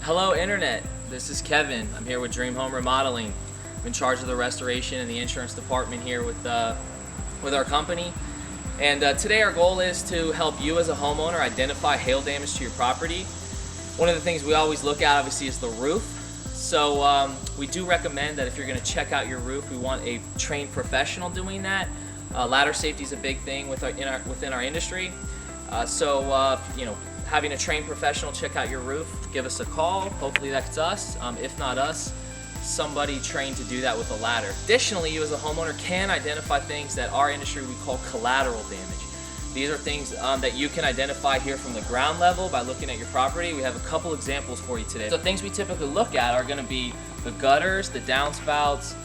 Hello Internet, this is Kevin. I'm here with Dream Home Remodeling. I'm in charge of the restoration and the insurance department here with our company. And today our goal is to help you as a homeowner identify hail damage to your property. One of the things we always look at obviously is the roof. So we do recommend that if you're going to check out your roof, we want a trained professional doing that. Ladder safety is a big thing within our industry. Having a trained professional check out your roof, give us a call. Hopefully that's us. If not us, somebody trained to do that with a ladder. Additionally, you as a homeowner can identify things that our industry we call collateral damage. These are things that you can identify here from the ground level by looking at your property. We have a couple examples for you today. So things we typically look at are going to be the gutters, the downspouts,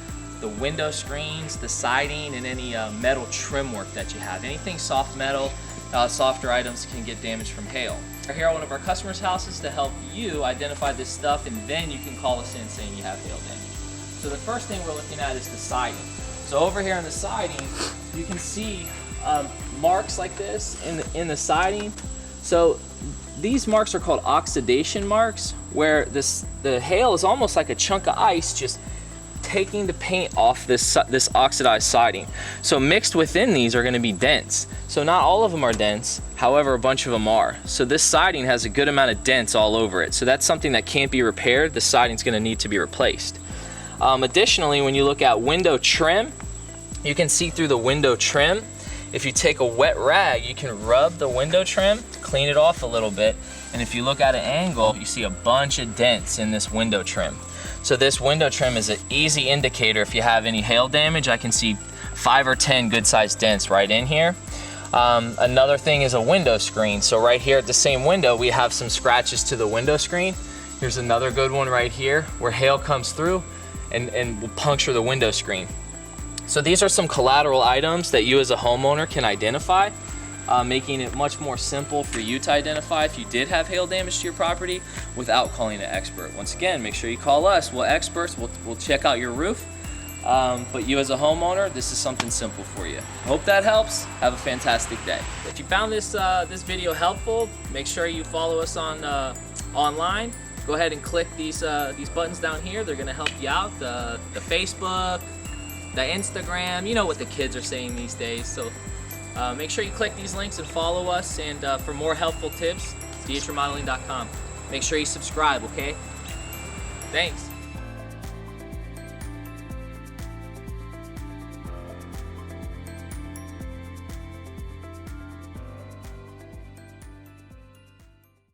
the window screens, the siding, and any metal trim work that you have. Anything soft metal, softer items can get damaged from hail. We're here at one of our customers' houses to help you identify this stuff, and then you can call us in saying you have hail damage. So the first thing we're looking at is the siding. So over here on the siding, you can see marks like this in the siding. So these marks are called oxidation marks, where the hail is almost like a chunk of ice just taking the paint off this oxidized siding. So mixed within these are going to be dents. So not all of them are dents, however a bunch of them are. So this siding has a good amount of dents all over it. So that's something that can't be repaired. The siding's going to need to be replaced. Additionally, when you look at window trim, you can see through the window trim. If you take a wet rag, you can rub the window trim to clean it off a little bit. And if you look at an angle, you see a bunch of dents in this window trim. So this window trim is an easy indicator if you have any hail damage. I can see 5 or 10 good sized dents right in here. Another thing is a window screen. So right here at the same window, we have some scratches to the window screen. Here's another good one right here where hail comes through and will puncture the window screen. So these are some collateral items that you as a homeowner can identify, making it much more simple for you to identify if you did have hail damage to your property without calling an expert. Once again, make sure you call us. We're experts. We'll check out your roof. But you as a homeowner, this is something simple for you. Hope that helps. Have a fantastic day. If you found this video helpful, make sure you follow us on online. Go ahead and click these buttons down here. They're going to help you out. The Facebook, the Instagram, you know what the kids are saying these days. So make sure you click these links and follow us. And for more helpful tips, dhremodeling.com. Make sure you subscribe, okay? Thanks.